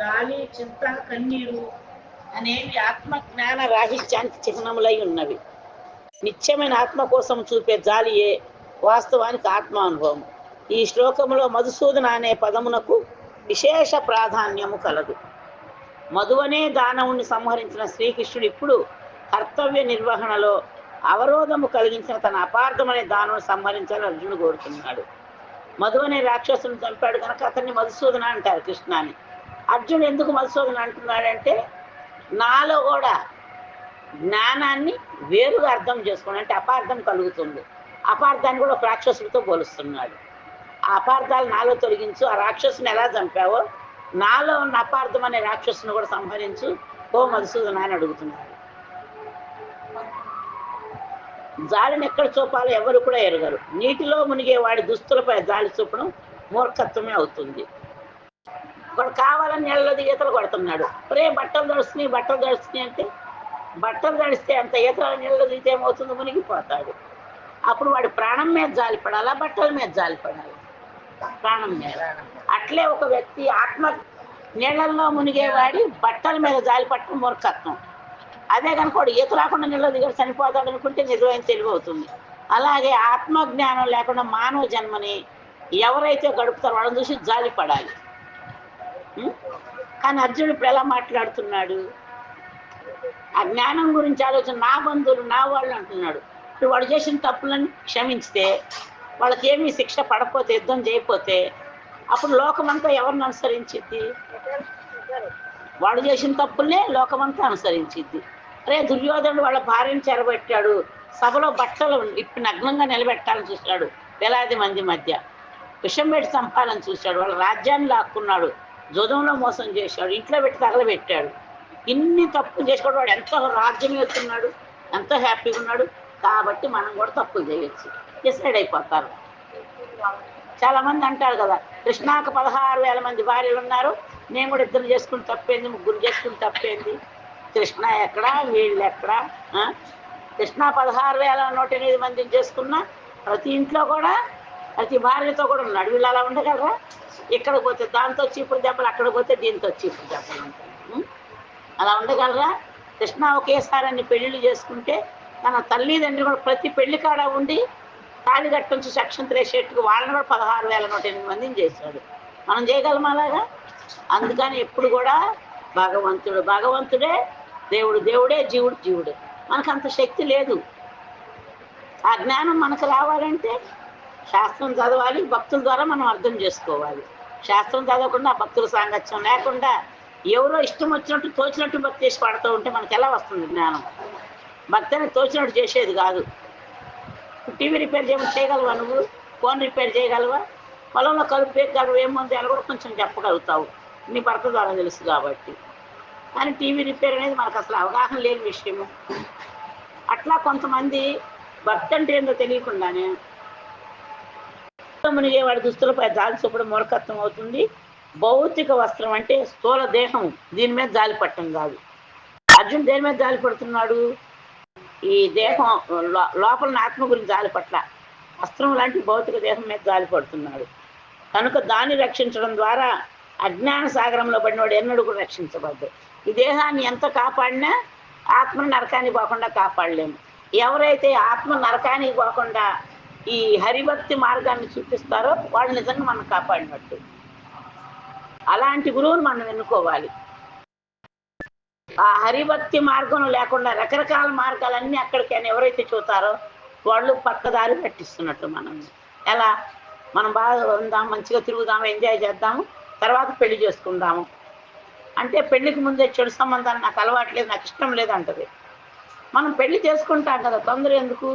గాలి, చింత, కన్నీరు అనేవి ఆత్మజ్ఞాన రాహిత్యానికి చిహ్నములై ఉన్నవి. నిత్యమైన ఆత్మ కోసం చూపే జాలియే వాస్తవానికి ఆత్మానుభవం. ఈ శ్లోకంలో మధుసూదన అనే పదమునకు విశేష ప్రాధాన్యము కలదు. మధువనే దానవుని సంహరించిన శ్రీకృష్ణుడు ఇప్పుడు కర్తవ్య నిర్వహణలో అవరోధము కలిగించిన తన అపార్థమనే దానవుని సంహరించాలని అర్జునుడు కోరుతున్నాడు. మధు అనే రాక్షసుని చంపాడు కనుక అతన్ని మధుసూదన అంటారు కృష్ణాన్ని. అర్జునుడు ఎందుకు మధుసూదన అంటున్నాడంటే నాలో కూడా జ్ఞానాన్ని వేరుగా అర్థం చేసుకోండి, అంటే అపార్థం కలుగుతుంది. అపార్థాన్ని కూడా ఒక రాక్షసుడితో పోలుస్తున్నాడు. ఆ అపార్థాలు నాలో తొలగించు, ఆ రాక్షసుని ఎలా చంపావో నాలో ఉన్న అపార్థం అనే రాక్షసుని కూడా సంహరించు ఓ మధుసూదన అని అడుగుతున్నాడు. జాలిని ఎక్కడ చూపాలో ఎవరు కూడా ఎరగరు. నీటిలో మునిగే వాడి దుస్తులపై జాలి చూపడం మూర్ఖత్వమే అవుతుంది. వాడు కావాలని నీళ్ళలో ఈతలు కొడుతున్నాడు. బట్టలు తడుస్తున్నాయి అంటే బట్టలు తడిస్తే అంత ఈతల నీళ్ళలో దిగితే ఏమవుతుంది? మునిగిపోతాడు. అప్పుడు వాడి ప్రాణం మీద జాలి పడాలా, బట్టల మీద జాలి పడాలి? ప్రాణం మీద. అట్లే ఒక వ్యక్తి ఆత్మ నీళ్ళల్లో మునిగేవాడి బట్టల మీద జాలి పట్టడం మూర్ఖత్వం. అదే కనుక వాడు ఈత రాకుండా నీళ్ళలో దిగడు చనిపోతాడు అనుకుంటే నిజమైన తెలివి అవుతుంది. అలాగే ఆత్మజ్ఞానం లేకుండా మానవ జన్మని ఎవరైతే గడుపుతారో వాళ్ళని చూసి జాలి పడాలి. కానీ అర్జునుడు ఇప్పుడు ఎలా మాట్లాడుతున్నాడు? ఆ జ్ఞానం గురించి ఆలోచన, నా బంధువులు నా వాళ్ళు అంటున్నాడు. ఇప్పుడు వాడు చేసిన తప్పులను క్షమించితే, వాళ్ళకి ఏమీ శిక్ష పడకపోతే, యుద్ధం చేయకపోతే, అప్పుడు లోకమంతా ఎవరిని అనుసరించిద్ది? వాడు చేసిన తప్పులనే లోకమంతా అనుసరించిద్ది. దుర్యోధనుడు వాళ్ళ భార్యను చెరబెట్టాడు, సభలో బట్టలు ఇప్పి నగ్నంగా నిలబెట్టాలని చూశాడు, వేలాది మంది మధ్య విషం పెట్టి చంపాలని చూశాడు, వాళ్ళ రాజ్యాన్ని లాక్కున్నాడు, జోదంలో మోసం చేశాడు, ఇంట్లో పెట్టి తగలబెట్టాడు. ఇన్ని తప్పులు చేసుకోవడం, వాడు ఎంతో రాజ్యం వెళ్తున్నాడు, ఎంతో హ్యాపీగా ఉన్నాడు. కాబట్టి మనం కూడా తప్పులు చేయొచ్చు, డిసైడ్ అయిపోతారు. చాలామంది అంటారు కదా, కృష్ణాకు 16,000 మంది భార్యలు ఉన్నారు, నేను కూడా 2 చేసుకుని తప్పేంది, 3 చేసుకుని తప్పేంది? కృష్ణ ఎక్కడా, వీళ్ళు ఎక్కడా? కృష్ణ 16,108 మందిని చేసుకున్నా ప్రతి ఇంట్లో కూడా ప్రతి భార్యతో కూడా ఉన్నాడు. వీళ్ళు అలా ఉండగలరా? ఇక్కడ పోతే దాంతో చీపురు దెబ్బలు, అక్కడ పోతే దీంతో చీపురు దెబ్బలు ఉంటాయి. అలా ఉండగలరా? కృష్ణ ఒకేసారి అన్ని పెళ్ళిళ్ళు చేసుకుంటే తన తల్లిదండ్రులు కూడా ప్రతి పెళ్లి కాడ ఉండి తాళి కట్టించి సెక్షన్ 3 వాళ్ళని కూడా 16,108 మందిని చేశాడు. మనం చేయగలమా అలాగా? అందుకని ఎప్పుడు కూడా భగవంతుడే దేవుడు, దేవుడే జీవుడు, జీవుడే. మనకు అంత శక్తి లేదు. ఆ జ్ఞానం మనకు రావాలంటే శాస్త్రం చదవాలి, భక్తుల ద్వారా మనం అర్థం చేసుకోవాలి. శాస్త్రం చదవకుండా భక్తుల సాంగత్యం లేకుండా ఎవరో ఇష్టం వచ్చినట్టు తోచినట్టు భక్తి చేసి పడుతూ ఉంటే మనకు ఎలా వస్తుంది జ్ఞానం? భక్తి అనేది తోచినట్టు చేసేది కాదు. టీవీ రిపేర్ చేయగలవా నువ్వు? ఫోన్ రిపేర్ చేయగలవా? పొలంలో కలుపు పేగలవు, ఏముంది అని కూడా కొంచెం చెప్పగలుగుతావు, నీ భర్త ద్వారా తెలుసు కాబట్టి. కానీ టీవీ రిపేర్ అనేది మనకు అసలు అవగాహన లేని విషయము. అట్లా కొంతమంది భక్తి అంటే ఏందో తెలియకుండానే మునిగేవాడి దుస్తులపై జాలి చూపడం మూర్ఖత్వం అవుతుంది. భౌతిక వస్త్రం అంటే స్థూల దేహం, దీని మీద జాలి పట్టడం కాదు. అర్జున్ దేని మీద జాలి పడుతున్నాడు? ఈ దేహం లోపల ఆత్మ గురించి జాలి పట్ల, వస్త్రం లాంటి భౌతిక దేహం మీద జాలి పడుతున్నాడు. కనుక దాన్ని రక్షించడం ద్వారా అజ్ఞాన సాగరంలో పడినవాడు ఎన్నడూ కూడా రక్షించబడ్డాడు. ఈ దేహాన్ని ఎంత కాపాడినా ఆత్మ నరకానికి పోకుండా కాపాడలేము. ఎవరైతే ఆత్మ నరకానికి పోకుండా ఈ హరిభక్తి మార్గాన్ని చూపిస్తారో వాళ్ళు నిజంగా మనం కాపాడినట్టు. అలాంటి గురువును మనం ఎన్నుకోవాలి. ఆ హరిభక్తి మార్గం లేకుండా రకరకాల మార్గాలన్నీ అక్కడికైనా ఎవరైతే చూస్తారో వాళ్ళు పక్కదారి పట్టిస్తున్నట్టు. మనం ఎలా మనం బాగా ఉందాం, మంచిగా తిరుగుదాము, ఎంజాయ్ చేద్దాము, తర్వాత పెళ్లి చేసుకుందాము అంటే పెళ్లికి ముందే చెడు సంబంధాలు నాకు అలవాట్లేదు, నాకు ఇష్టం లేదు అంటది. మనం పెళ్లి చేసుకుంటాం కదా, తొందర ఎందుకు?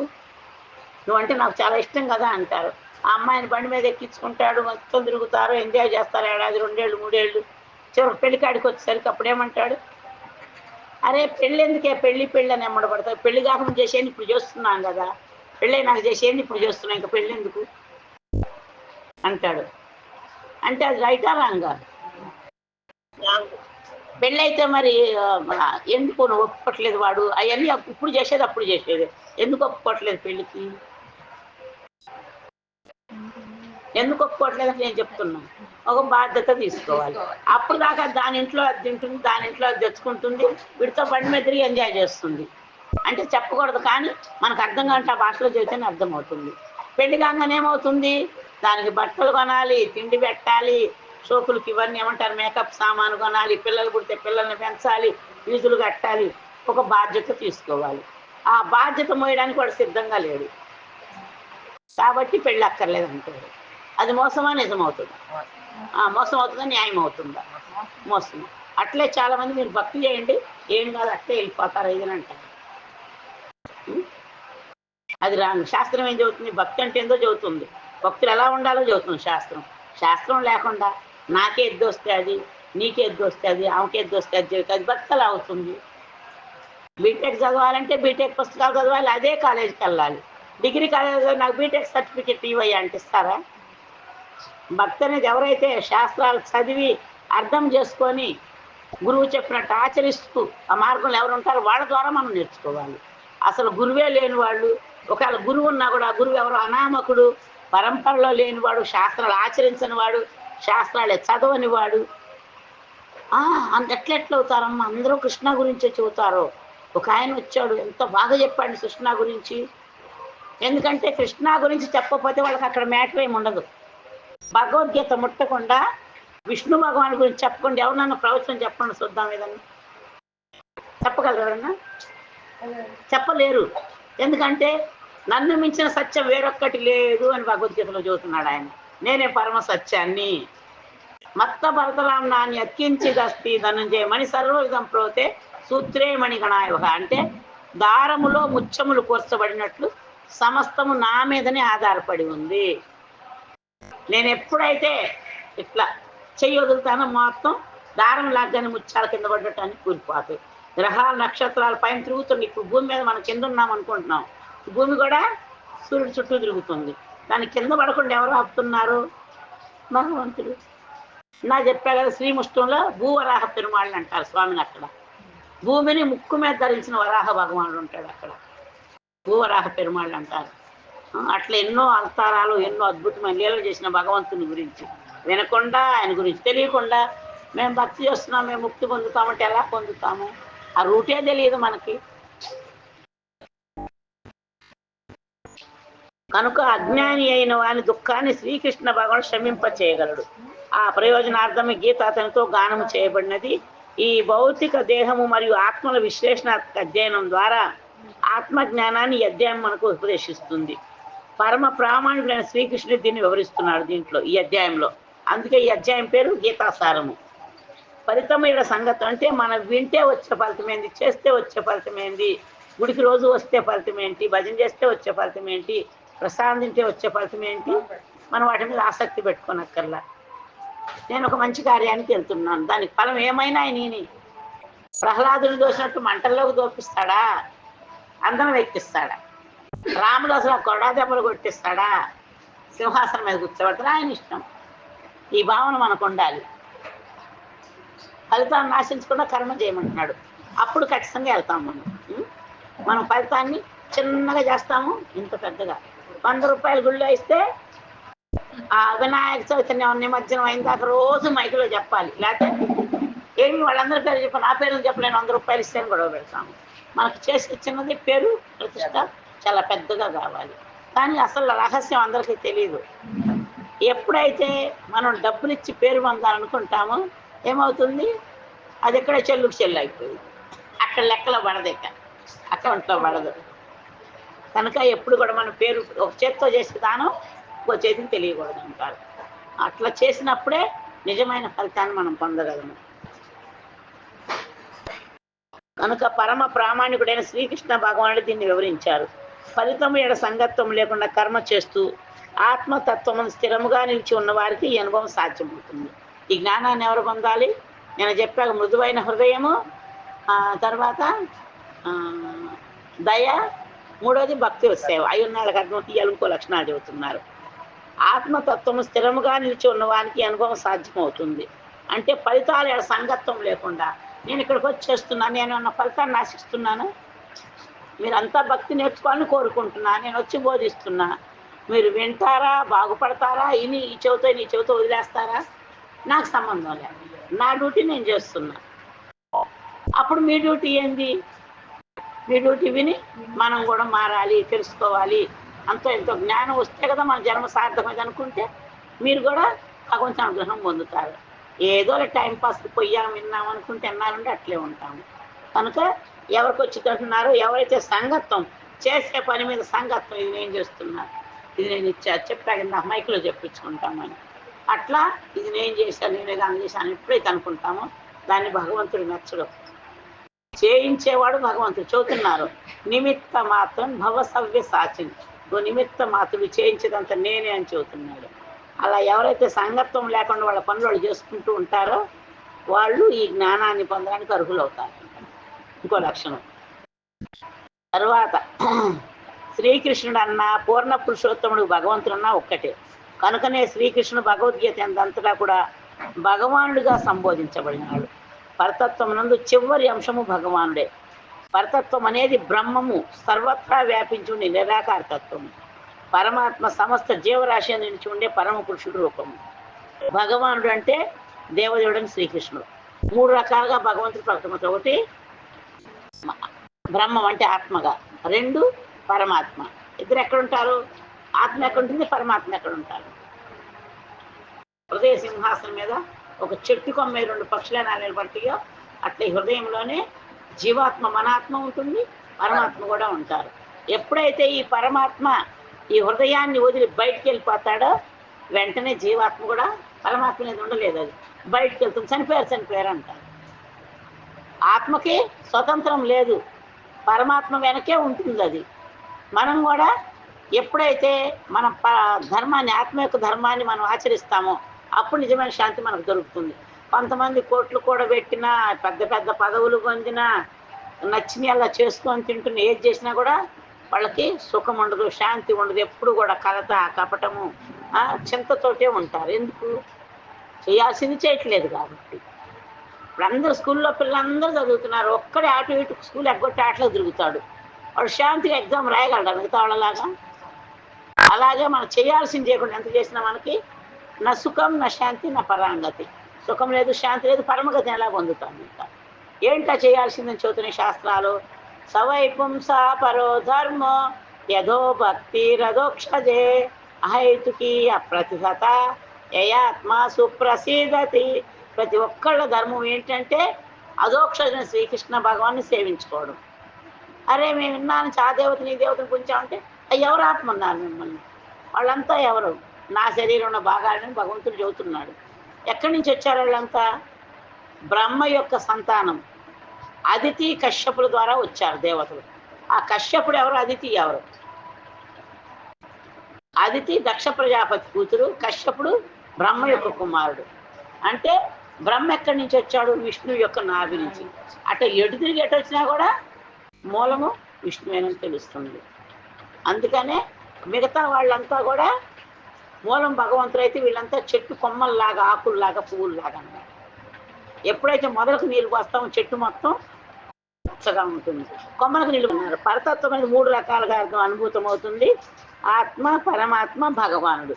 నువ్వంటే నాకు చాలా ఇష్టం కదా అంటారు. ఆ అమ్మాయిని బండి మీద ఎక్కించుకుంటాడు, మొత్తం తిరుగుతారు, ఎంజాయ్ చేస్తారు, 1 ఏడాది 2 ఏళ్ళు 3 ఏళ్ళు. చివరికి పెళ్లికాడికి వచ్చేసరికి అప్పుడేమంటాడు? అరే పెళ్ళి ఎందుకే, పెళ్ళి అని ఎమ్మడబడతావు, పెళ్లి కాకుండా చేసేది ఇప్పుడు చేస్తున్నాం కదా, పెళ్ళి నాకు చేసేది ఇప్పుడు చేస్తున్నాం, ఇంకా పెళ్ళి ఎందుకు అంటాడు. అంటే అది రైటా రాంగా? పెళ్ళైతే మరి ఎందుకు నువ్వు ఒప్పుకోవట్లేదు? వాడు అవన్నీ ఇప్పుడు చేసేది అప్పుడు చేసేది, ఎందుకు ఒప్పుకోవట్లేదు పెళ్ళికి? ఎందుకు ఒప్పుకోవట్లేదని నేను చెప్తున్నాను. ఒక బాధ్యత తీసుకోవాలి. అప్పుడు దాకా దాని ఇంట్లో అది తింటుంది, దాని ఇంట్లో అది తెచ్చుకుంటుంది, వీడితో బండి మీద తిరిగి ఎంజాయ్ చేస్తుంది. అంటే చెప్పకూడదు కానీ మనకు అర్థం కాంటే ఆ భాషలో చెబితేనే అర్థమవుతుంది. పెళ్లి కాగానే ఏమవుతుంది, దానికి బట్టలు కొనాలి, తిండి పెట్టాలి, షోకులకి ఇవన్నీ ఏమంటారు మేకప్ సామాను కొనాలి, పిల్లలు పుడితే పిల్లల్ని పెంచాలి, ఫీజులు కట్టాలి, ఒక బాధ్యత తీసుకోవాలి. ఆ బాధ్యత మోయడానికి వాడు సిద్ధంగా లేడు కాబట్టి పెళ్ళి అక్కర్లేదు అంటారు. అది మోసమా నిజమవుతుంది? మోసం అవుతుందా న్యాయం అవుతుందా? మోసం. అట్లే చాలామంది మీరు భక్తి చేయండి ఏం కాదు అట్లే వెళ్ళిపోతారు ఇదని అంటారు. అది రాంగ్. శాస్త్రం ఏం చెబుతుంది? భక్తి అంటే ఏందో చెబుతుంది, భక్తులు ఎలా ఉండాలో చెబుతుంది శాస్త్రం. శాస్త్రం లేకుండా నాకే ఎద్దు వస్తే అది, నీకే ఎద్దు వస్తే అది, ఆమెకి ఎద్దు వస్తే అది చెబుతుంది, అది భక్తి ఎలా అవుతుంది? బీటెక్ చదవాలంటే బీటెక్ పుస్తకాలు చదవాలి, అదే కాలేజీకి వెళ్ళాలి. డిగ్రీ కాలేజ్ నాకు బీటెక్ సర్టిఫికెట్ ఇవ్వయ్యా అంటే ఇస్తారా? భక్తి అనేది ఎవరైతే శాస్త్రాలు చదివి అర్థం చేసుకొని గురువు చెప్పినట్టు ఆచరిస్తూ ఆ మార్గంలో ఎవరు ఉంటారో వాళ్ళ ద్వారా మనం నేర్చుకోవాలి. అసలు గురువే లేని వాళ్ళు, ఒకవేళ గురువు ఉన్నా కూడా ఆ గురువు ఎవరు అనామకుడు, పరంపరలో లేనివాడు, శాస్త్రాలు ఆచరించని వాడు, శాస్త్రాలే చదవని వాడు, అంత ఎట్లెట్లా అవుతారమ్మా? అందరూ కృష్ణ గురించే చెబుతారు. ఒక ఆయన వచ్చాడు ఎంత బాగా చెప్పాడు కృష్ణ గురించి. ఎందుకంటే కృష్ణ గురించి చెప్పకపోతే వాళ్ళకి అక్కడ మ్యాటర్ ఏమి ఉండదు. భగవద్గీత ముట్టకుండా విష్ణు భగవాన్ గురించి చెప్పకుండా ఎవరన్నా ప్రవచనం చెప్పండి చూద్దాం ఏదన్నా. చెప్పగలరన్నా? చెప్పలేరు. ఎందుకంటే నన్ను మించిన సత్యం వేరొక్కటి లేదు అని భగవద్గీతలో చెబుతున్నాడు ఆయన. నేనే పరమ సత్యాన్ని. మత్త భరతరామ్నాన్ని అత్కించిదస్తి ధనంజయ మణి సర్వవిధం ప్రోతే సూత్రే మణిగణాయుగ. అంటే దారములో ముత్యములు కూర్చబడినట్లు సమస్తము నా మీదనే ఆధారపడి ఉంది. నేను ఎప్పుడైతే ఇట్లా చెయ్యి వదులుతానో మొత్తం దారం లాగ్గానే ముత్యాల కింద పడ్డటానికి కూలిపోతాయి. గ్రహాలు నక్షత్రాలు పైన తిరుగుతుంది. ఇప్పుడు భూమి మీద మనం కింద ఉన్నాం అనుకుంటున్నాం, భూమి కూడా సూర్యుడు చుట్టూ తిరుగుతుంది. దాని కింద పడకుండా ఎవరు ఆపుతున్నారు? భగవంతుడు. నా చెప్పా కదా శ్రీముష్టంలో భూవరాహ పెరుమాళ్ళని అంటారు స్వామిని. అక్కడ భూమిని ముక్కు మీద ధరించిన వరాహ భగవానుడు ఉంటాడు అక్కడ, భూవరాహ పెరుమాళ్ళు అంటారు. అట్లా ఎన్నో అవతారాలు ఎన్నో అద్భుతమైన లీలలు చేసిన భగవంతుని గురించి వినకుండా, ఆయన గురించి తెలియకుండా మేము భక్తి చేస్తున్నాం, మేము ముక్తి పొందుతామంటే ఎలా పొందుతాము? ఆ రూటే తెలియదు మనకి. కనుక అజ్ఞాని అయిన వాని దుఃఖాన్ని శ్రీకృష్ణ భగవానుడు క్షమింప చేయగలడు. ఆ ప్రయోజనార్థమే గీత అతనితో గానము చేయబడినది. ఈ భౌతిక దేహము మరియు ఆత్మల విశ్లేషణాత్మక అధ్యయనం ద్వారా ఆత్మజ్ఞానాన్ని ఈ అధ్యాయం మనకు ఉపదేశిస్తుంది. పరమ ప్రామాణికుడైన శ్రీకృష్ణుడు దీన్ని వివరిస్తున్నాడు దీంట్లో, ఈ అధ్యాయంలో. అందుకే ఈ అధ్యాయం పేరు గీతాసారము. ఫలితమైన సంగతి అంటే మనం వింటే వచ్చే ఫలితం ఏంది, చేస్తే వచ్చే ఫలితం ఏంది, గుడికి రోజు వస్తే ఫలితం ఏంటి, భజన చేస్తే వచ్చే ఫలితం ఏంటి, ప్రసాదం తింటే వచ్చే ఫలితం ఏంటి, మనం వాటి మీద ఆసక్తి పెట్టుకోనక్కర్లా. నేను ఒక మంచి కార్యానికి వెళ్తున్నాను, దానికి ఫలం ఏమైనా నేని. ప్రహ్లాదుని దోసినట్టు మంటల్లోకి దోపిస్తాడా? అందరం ఎక్కిస్తాడా? రాముడు అసలు కొడా దెబ్బలు కొట్టిస్తాడా? సింహాసనం మీద కూర్చోబెడతాడు, ఆయన ఇష్టం. ఈ భావన మనకు ఉండాలి. ఫలితాన్ని నాశించకుండా కర్మ చేయమంటున్నాడు, అప్పుడు ఖచ్చితంగా వెళ్తాం మనం. మనం ఫలితాన్ని చిన్నగా చేస్తాము, ఇంత పెద్దగా. 100 రూపాయల గుళ్ళో ఇస్తే ఆ వినాయక చవితి నిమజ్జనం అయిన దాకా రోజు మైకులో చెప్పాలి, లేకపోతే ఏమి వాళ్ళందరి పేరు చెప్పాలి, నా పేరు చెప్పలేను, 100 రూపాయలు ఇస్తే గొడవ పెడతాము. మనకు చేసే చిన్నది పేరు ప్రతిష్ట చాలా పెద్దగా కావాలి. కానీ అసలు రహస్యం అందరికీ తెలియదు. ఎప్పుడైతే మనం డబ్బులు ఇచ్చి పేరు పొందాలనుకుంటామో ఏమవుతుంది, అది ఎక్కడ చెల్లుకు చెల్లు అయిపోయింది, అక్కడ లెక్కలో పడదు, ఇక అకౌంట్లో పడదు. కనుక ఎప్పుడు కూడా మన పేరు ఒక చేతితో చేసే దానం ఇంకో చేతికి తెలియకూడదు అంటారు. అట్లా చేసినప్పుడే నిజమైన ఫలితాన్ని మనం పొందగలము. కనుక పరమ ప్రామాణికుడైన శ్రీకృష్ణ భగవానుడు దీన్ని వివరించారు. ఫలితం ఎడ సంగత్వం లేకుండా కర్మ చేస్తూ ఆత్మతత్వం స్థిరముగా నిలిచి ఉన్న వారికి ఈ అనుభవం సాధ్యమవుతుంది. ఈ జ్ఞానాన్ని ఎవరు పొందాలి? నేను చెప్పాక మృదువైన హృదయము, తర్వాత దయ, మూడోది భక్తి సేవ. అయి ఉన్నాళ్ళకి అర్థం తీయాలి, ఇంకో లక్షణాలు చెబుతున్నారు. ఆత్మతత్వము స్థిరముగా నిలిచి ఉన్నవానికి అనుభవం సాధ్యమవుతుంది. అంటే ఫలితాలు సంగత్వం లేకుండా నేను ఇక్కడికి వచ్చి చేస్తున్నాను, నేను ఉన్న ఫలితాన్ని ఆశిస్తున్నాను, మీరంతా భక్తి నేర్చుకోవాలని కోరుకుంటున్నా, నేను వచ్చి బోధిస్తున్నా, మీరు వింటారా, బాగుపడతారా, ఇని ఈ చెవితో నీ చెవితో వదిలేస్తారా, నాకు సంబంధం లేదు. నా డ్యూటీ నేను చేస్తున్నా. అప్పుడు మీ డ్యూటీ ఏంది? మీ డ్యూటీ విని మనం కూడా మారాలి, తెలుసుకోవాలి. అంతో ఎంతో జ్ఞానం వస్తే కదా మన జన్మ సార్థమైంది అనుకుంటే మీరు కూడా భగవంతుని అనుగ్రహం పొందుతారు. ఏదో టైంపాస్కి పోయాం విన్నాం అనుకుంటే ఎన్నాళ్ళుంటే అట్లే ఉంటాము. కనుక ఎవరికి వచ్చి అంటున్నారో, ఎవరైతే సంగత్వం చేసే పని మీద సంగత్వం, ఇది నేను చేస్తున్నా, ఇది నేను చెప్పాను నా మైక్లో చెప్పించుకుంటామని, అట్లా ఇది నేను చేశాను, నేనే దాన్ని చేశాను ఎప్పుడైతే అనుకుంటామో దాన్ని భగవంతుడు నచ్చడు. చేయించేవాడు భగవంతుడు. చెబుతున్నారు నిమిత్త మాత్రం భవ సవ్య సాచిని, ఓ నిమిత్త మాత్రుడు, చేయించేదంతా నేనే అని చెబుతున్నాడు. అలా ఎవరైతే సంగత్వం లేకుండా వాళ్ళ పనులు వాళ్ళు చేసుకుంటూ ఉంటారో వాళ్ళు ఈ జ్ఞానాన్ని పొందడానికి అర్హులు అవుతారు. ఇంకో లక్షణం. తర్వాత శ్రీకృష్ణుడు అన్నా పూర్ణ పురుషోత్తముడు భగవంతుడన్నా ఒక్కటే. కనుకనే శ్రీకృష్ణుడు భగవద్గీత అంతటా కూడా భగవానుడిగా సంబోధించబడినాడు. పరతత్వం నందు చివరి అంశము భగవానుడే. పరతత్వం అనేది బ్రహ్మము, సర్వత్రా వ్యాపించి ఉండే నిరాకార తత్వము. పరమాత్మ సమస్త జీవరాశి నిలిచి ఉండే పరమ పురుషుడు రూపము. భగవానుడు అంటే దేవదేవుడని శ్రీకృష్ణుడు. మూడు రకాలుగా భగవంతుడు ప్రకటమవుతాడు. ఒకటి బ్రహ్మం అంటే ఆత్మగా, రెండు పరమాత్మ. ఇద్దరు ఎక్కడుంటారు? ఆత్మ ఎక్కడుంటుంది, పరమాత్మ ఎక్కడుంటారు? హృదయ సింహాసనం మీద ఒక చెట్టు కొమ్మ రెండు పక్షులైనా నిలబడియో అట్లా హృదయంలోనే జీవాత్మ మనాత్మ ఉంటుంది, పరమాత్మ కూడా ఉంటారు. ఎప్పుడైతే ఈ పరమాత్మ ఈ హృదయాన్ని వదిలి బయటికి వెళ్ళిపోతాడో వెంటనే జీవాత్మ కూడా పరమాత్మ అనేది ఉండలేదు, అది బయటికి వెళ్తుంది. చనిపోయారు అంటారు. ఆత్మకి స్వతంత్రం లేదు, పరమాత్మ వెనకే ఉంటుంది అది. మనం కూడా ఎప్పుడైతే మన ధర్మాన్ని, ఆత్మ యొక్క ధర్మాన్ని మనం ఆచరిస్తామో అప్పుడు నిజమైన శాంతి మనకు దొరుకుతుంది. కొంతమంది కోట్లు కూడా పెట్టినా, పెద్ద పెద్ద పదవులు పొందినా, నచ్చిన అలా చేసుకొని తింటున్న ఏది చేసినా కూడా వాళ్ళకి సుఖం ఉండదు, శాంతి ఉండదు. ఎప్పుడు కూడా కలత, కపటము, చింతతోటే ఉంటారు. ఎందుకు? చేయాల్సింది చేయట్లేదు కాబట్టి. ఇప్పుడు అందరూ స్కూల్లో పిల్లలందరూ చదువుతున్నారు, ఒక్కడే అటు ఇటు స్కూల్ ఎగ్గొట్టి ఆటలో తిరుగుతాడు. వాడు శాంతిగా ఎగ్జామ్ రాయగలరా మిగతా వాళ్ళలాగా? అలాగే మనం చేయాల్సింది చేయకుండా ఎంత చేసినా మనకి నా సుఖం, నా శాంతి, నా పరాంగతి. సుఖం లేదు, శాంతి లేదు, పరమగతిని ఎలా పొందుతాం? ఇంకా ఏంటా చేయాల్సిందని చదువుతున్నాయి శాస్త్రాలు. సవైపుంసా పరో ధర్మో యథో భక్తి రథోక్షజే అహైతుకి అప్రతిహత యయాత్మ సుప్రసిద్ధతి. ప్రతి ఒక్కళ్ళ ధర్మం ఏంటంటే అధోక్షజన శ్రీకృష్ణ భగవాన్ని సేవించుకోవడం. అరే మేము విన్నాను ఆ దేవతని ఈ దేవతని పుంచామంటే ఎవరు ఆత్మ ఉన్నారు మిమ్మల్ని? వాళ్ళంతా ఎవరు? నా శరీరంలో భాగాలని భగవంతుడు చెబుతున్నాడు. ఎక్కడి నుంచి వచ్చారు వాళ్ళంతా? బ్రహ్మ యొక్క సంతానం. అదితి కశ్యపుల ద్వారా వచ్చారు దేవతలు. ఆ కశ్యపుడు ఎవరు? అదితి ఎవరు? అదితి దక్ష ప్రజాపతి కూతురు, కశ్యపుడు బ్రహ్మ యొక్క కుమారుడు. అంటే బ్రహ్మ ఎక్కడి నుంచి వచ్చాడు? విష్ణువు యొక్క నాభి నుంచి. అట్లా ఎటు తిరిగి ఎటు వచ్చినా కూడా మూలము విష్ణువేనని తెలుస్తుంది. అందుకనే మిగతా వాళ్ళంతా కూడా మూలం భగవంతుడు అయితే వీళ్ళంతా చెట్టు కొమ్మల్లాగా, ఆకుల్లాగా, పువ్వుల్లాగా అన్నారు. ఎప్పుడైతే మొదలకు నీళ్ళు పోస్తామో చెట్టు మొత్తం పచ్చగా ఉంటుంది, కొమ్మలకు నీళ్ళు ఉన్నారు. పరతత్వం అనేది మూడు రకాలుగా అర్థం అనుభూతం అవుతుంది. ఆత్మ, పరమాత్మ, భగవానుడు.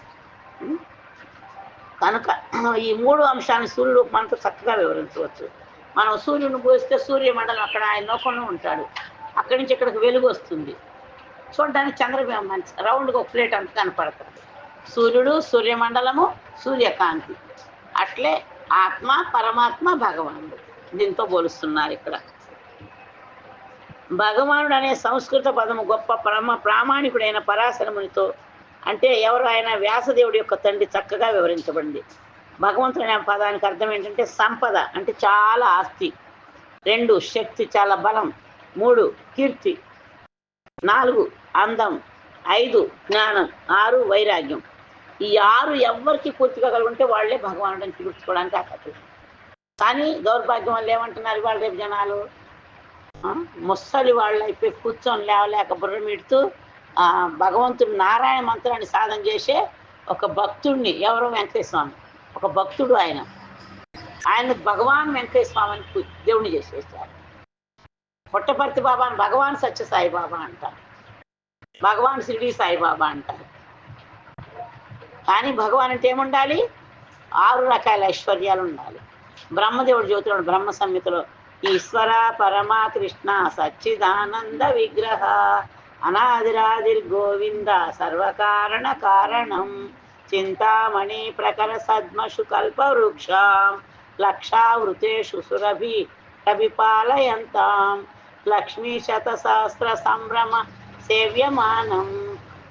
కనుక ఈ మూడు అంశాన్ని సూర్యుడు మనతో చక్కగా వివరించవచ్చు. మనం సూర్యుని పోస్తే సూర్యమండలం అక్కడ ఆయన నోకుండా ఉంటాడు, అక్కడి నుంచి ఇక్కడికి వెలుగు వస్తుంది. చూడడానికి చంద్రబింబం మంచి రౌండ్గా ఒక ప్లేట్ అంత కనపడుతుంది. సూర్యుడు, సూర్యమండలము, సూర్యకాంతి. అట్లే ఆత్మ, పరమాత్మ, భగవానుడు దీంతో పోలుస్తున్నారు ఇక్కడ. భగవానుడు అనే సంస్కృత పదము గొప్ప ప్రామాణికుడైన పరాశరమునితో, అంటే ఎవరు? ఆయన వ్యాసదేవుడి యొక్క తండ్రి, చక్కగా వివరించబడింది. భగవంతుడు అనే పదానికి అర్థం ఏంటంటే సంపద, అంటే చాలా ఆస్తి. 2 శక్తి, చాలా బలం. 3 కీర్తి. 4 అందం. 5 జ్ఞానం. 6 వైరాగ్యం. ఈ 6 ఎవరికి పూర్తిగా కలుగుంటే వాళ్ళే భగవానుడిని తీర్చుకోవడానికి అర్హత. కానీ దౌర్భాగ్యం వల్ల ఏమంటున్నారు ఇవాళ రేపు జనాలు? ముసలి వాళ్ళు అయిపోయి కూర్చొని లేవలేక బుర్ర మిడుతూ భగవంతుడు నారాయణ మంత్రాన్ని సాధన చేసే ఒక భక్తుడిని, ఎవరో వెంకటేశ్వర స్వామి, ఒక భక్తుడు ఆయన భగవాన్ వెంకటేశ్వర స్వామిని దేవుణ్ణి చేసేసారు. పుట్టపర్తి బాబాని భగవాన్ సత్యసాయి బాబా అంటారు, భగవాన్ షిరిడి సాయిబాబా అంటారు. కానీ భగవాన్ అంటే ఏముండాలి? 6 రకాల ఐశ్వర్యాలు ఉండాలి. బ్రహ్మదేవుడు చెబుతున్నాడు బ్రహ్మ సంహితలో, ఈశ్వర పరమ కృష్ణ సచ్చిదానంద విగ్రహ అనాదిరాదిర్ గోవింద సర్వకారణ కారణం చింతామణి ప్రకర సద్మషు కల్పవృక్షాం లక్షావృతేషు సురభి కవిపాలయంతాం లక్ష్మీ శతసహస్ర సంభ్రమ సేవ్యమానం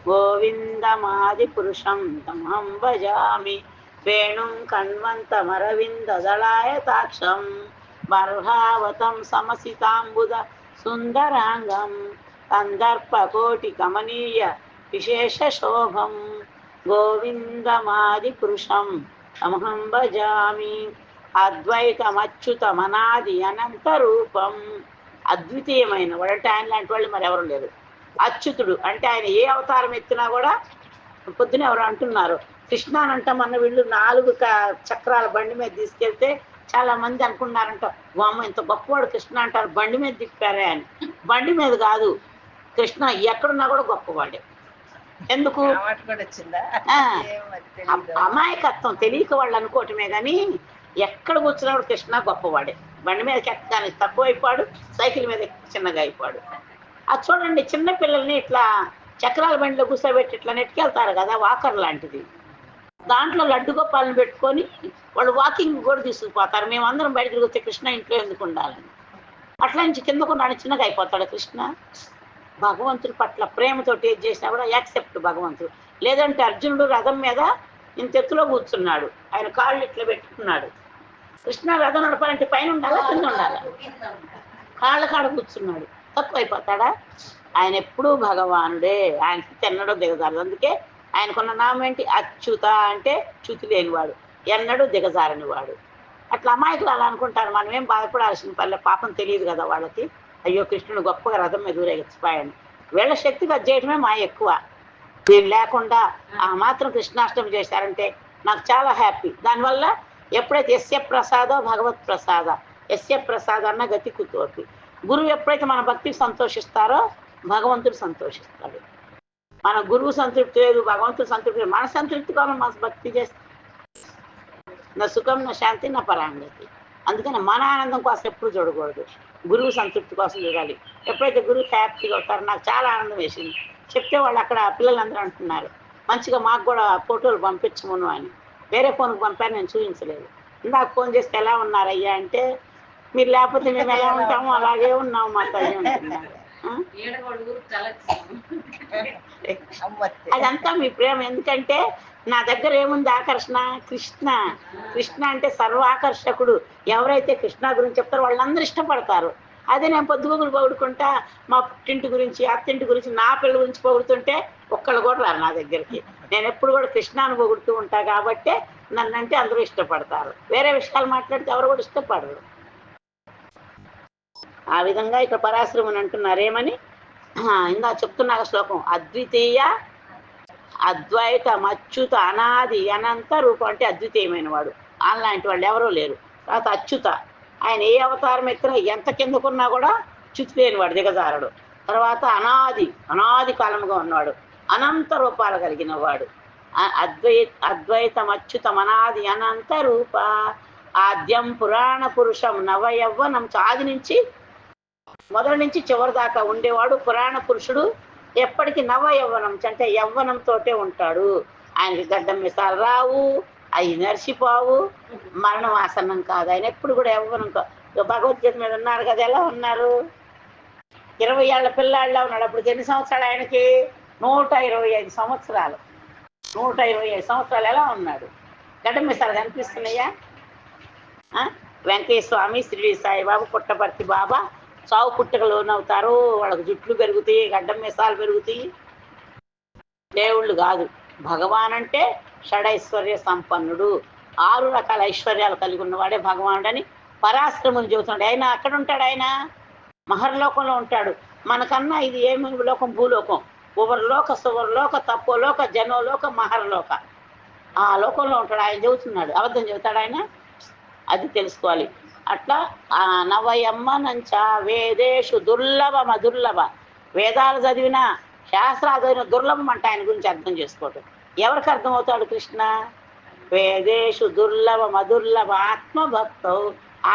గోవిందమాది పురుషం తమహం భజామి వేణుం కణ్వంతమరవిందదళాయతాక్షం బర్హావతం సమసితాంబుద సుందరాంగం కందర్పకోటి కమనీయ విశేష శోభం గోవిందమాది పురుషం తమహం భజామి అద్వైతమచ్యుతమనాది అనంత రూపం. అద్వితీయమైన వాడు అంటే ఆయన లాంటి వాళ్ళు మరి ఎవరు లేరు. అచ్యుతుడు అంటే ఆయన ఏ అవతారం ఎత్తినా కూడా, పొద్దున ఎవరు అంటున్నారు కృష్ణానంటామన్న వీళ్ళు 4 చక్రాల బండి మీద తీసుకెళ్తే చాలా మంది అనుకున్నారంట, వామ్మ ఇంత గొప్పవాడు కృష్ణ అంటారు, బండి మీద తిప్పారే అని. బండి మీద కాదు, కృష్ణ ఎక్కడున్నా కూడా గొప్పవాడే. ఎందుకు? అమాయకత్వం తెలియక వాళ్ళు అనుకోవటమే కానీ ఎక్కడ కూర్చున్నప్పుడు కృష్ణ గొప్పవాడే. బండి మీదకి ఎక్కడానికి తక్కువ అయిపోయాడు, సైకిల్ మీద చిన్నగా అయిపోయాడు. అది చూడండి, చిన్న పిల్లల్ని ఇట్లా చక్రాల బండిలో కూర్చోబెట్టి ఇట్లా నెట్టుకెళ్తారు కదా, వాకర్ లాంటిది. దాంట్లో లడ్డు గోపాలను పెట్టుకొని వాళ్ళు వాకింగ్ కూడా తీసుకుపోతారు. మేమందరం బయటకు వస్తే కృష్ణ ఇంట్లో ఎందుకు ఉండాలని. అట్లా నుంచి కిందకున్నాడు, చిన్నగా అయిపోతాడు కృష్ణ. భగవంతుడి పట్ల ప్రేమతోటి ఏది చేసినా కూడా యాక్సెప్ట్ భగవంతుడు. లేదంటే అర్జునుడు రథం మీద ఇంత ఎత్తులో కూర్చున్నాడు, ఆయన కాళ్ళు ఇట్లా పెట్టుకున్నాడు. కృష్ణ రథం నడపాలంటే పైన ఉండాలా కింద ఉండాలా? కాళ్ళ కాడ కూర్చున్నాడు, తక్కువ అయిపోతాడా? ఆయన ఎప్పుడూ భగవానుడే, ఆయనకి తిన్నడో దిగజారదు. అందుకే ఆయనకున్న నామం ఏంటి? అచ్యుత అంటే చ్యుతి లేనివాడు, ఎన్నడూ దిగజారని వాడు. అట్లా అమాయకులు అలా అనుకుంటారు. మనం ఏం బాధపడాల్సిన పల్లె, పాపం తెలియదు కదా వాళ్ళకి. అయ్యో కృష్ణుడు గొప్పగా రథం మీద ఊరేగించిపోయాను. వీళ్ళ శక్తిగా చేయటమే మా ఎక్కువ. నేను లేకుండా ఆ మాత్రం కృష్ణాష్టమి చేశారంటే నాకు చాలా హ్యాపీ. దానివల్ల ఎప్పుడైతే ఎస్య ప్రసాదో భగవత్ ప్రసాద, ఎస్య ప్రసాద అన్న గతి కుతోపి. గురువు ఎప్పుడైతే మన భక్తికి సంతోషిస్తారో భగవంతుడు సంతోషిస్తాడు. మన గురువు సంతృప్తి లేదు, భగవంతుడు సంతృప్తి లేదు. మన సంతృప్తి కోసం మన భక్తి చేస్తే నా సుఖం, నా శాంతి, నా పరాంగతి. అందుకని మన ఆనందం కోసం ఎప్పుడు చూడకూడదు, గురువు సంతృప్తి కోసం చూడాలి. ఎప్పుడైతే గురువు హ్యాపీగా అవుతారో, నాకు చాలా ఆనందం వేసింది. చెప్తే వాళ్ళు అక్కడ పిల్లలందరూ అంటున్నారు, మంచిగా మాకు కూడా ఫోటోలు పంపించమును అని. వేరే ఫోన్కి పంపారు, నేను చూపించలేదు. ఇందాక ఫోన్ చేస్తే ఎలా ఉన్నారయ్యా అంటే, మీరు లేకపోతే మేము ఎలా ఉంటాము అలాగే ఉన్నాము మా తల్లి అంటున్నారు. అదంతా మీ ప్రేమ. ఎందుకంటే నా దగ్గర ఏముంది ఆకర్షణ? కృష్ణ. కృష్ణ అంటే సర్వాకర్షకుడు. ఎవరైతే కృష్ణ గురించి చెప్తారో వాళ్ళందరూ ఇష్టపడతారు. అదే నేను పొద్దుగోగులు పొగుడుకుంటా, మా పుట్టింటి గురించి, అత్తింటి గురించి, నా పిల్లల గురించి పొగుడుతుంటే ఒక్కళ్ళు కూడా రారు నా దగ్గరికి. నేను ఎప్పుడు కూడా కృష్ణాను పొగుడుతూ ఉంటా కాబట్టి నన్నంటే అందరూ ఇష్టపడతారు. వేరే విషయాలు మాట్లాడితే ఎవరు కూడా ఇష్టపడరు. ఆ విధంగా ఇక్కడ పరాశ్రమని అంటున్నారు ఏమని, ఇందా చెప్తున్నా శ్లోకం, అద్వితీయ అద్వైత మచ్యుత అనాది అనంత రూపం అంటే అద్వితీయమైన వాడు. అలాంటి వాళ్ళు ఎవరూ లేరు. తర్వాత అచ్యుత, ఆయన ఏ అవతారం ఎత్తినా ఎంత కిందకున్నా కూడా చ్యుతి లేనివాడు, దిగజారడు. తర్వాత అనాది కాలముగా ఉన్నవాడు, అనంత రూపాలు కలిగిన వాడు. అద్వైతం అచ్యుతం అనాది అనంత రూప ఆద్యం పురాణ పురుషం నవయవ్వనం. ఆది నుంచి మొదటి నుంచి చివరి దాకా ఉండేవాడు పురాణ పురుషుడు. ఎప్పటికీ నవ యవ్వనం అంటే యవ్వనంతోటే ఉంటాడు. ఆయనకి గడ్డం మిసాలు రావు, అవి నరిసిపోవు, మరణం ఆసన్నం కాదు. ఆయన ఎప్పుడు కూడా యవ్వనం. భగవద్గీత మీద ఉన్నారు కదా, ఎలా ఉన్నారు? 20 ఏళ్ల పిల్లాళ్ళ ఉన్నాడు. అప్పుడు ఎన్ని సంవత్సరాలు ఆయనకి? 125 సంవత్సరాలు. 125 సంవత్సరాలు ఎలా ఉన్నాడు? గడ్డం మిసాలు కనిపిస్తున్నాయా? వెంకయ్య స్వామి, శ్రీ సాయిబాబు, పుట్టపర్తి బాబా చావు పుట్టక లోనవుతారు. వాళ్ళకి జుట్లు పెరుగుతాయి, గడ్డం మిసాలు పెరుగుతాయి. దేవుళ్ళు కాదు. భగవాన్ అంటే షడైశ్వర్య సంపన్నుడు, 6 రకాల ఐశ్వర్యాలు కలిగి ఉన్నవాడే భగవానుడు అని పరాశ్రముని చెబుతున్నాడు. ఆయన అక్కడ ఉంటాడు, ఆయన మహర్లోకంలో ఉంటాడు. మనకన్నా ఇది ఏమి లోకం? భూలోకం. ఉపరలోక, సువర్లోక, తపోలోక, జనోలోక, మహర్లోక. ఆ లోకంలో ఉంటాడు. ఆయన చెబుతున్నాడు, అబద్ధం చెబుతాడు ఆయన. అది తెలుసుకోవాలి. అట్లా నవయమ్మనంచ వేదేషు దుర్లభమ దుర్లభ. వేదాలు చదివినా శాస్త్రాలు చదివిన దుర్లభం అంటే ఆయన గురించి అర్థం చేసుకోవటం. ఎవరికి అర్థమవుతాడు కృష్ణ? వేదేషు దుర్లభ మధుర్లభ ఆత్మభక్తౌ.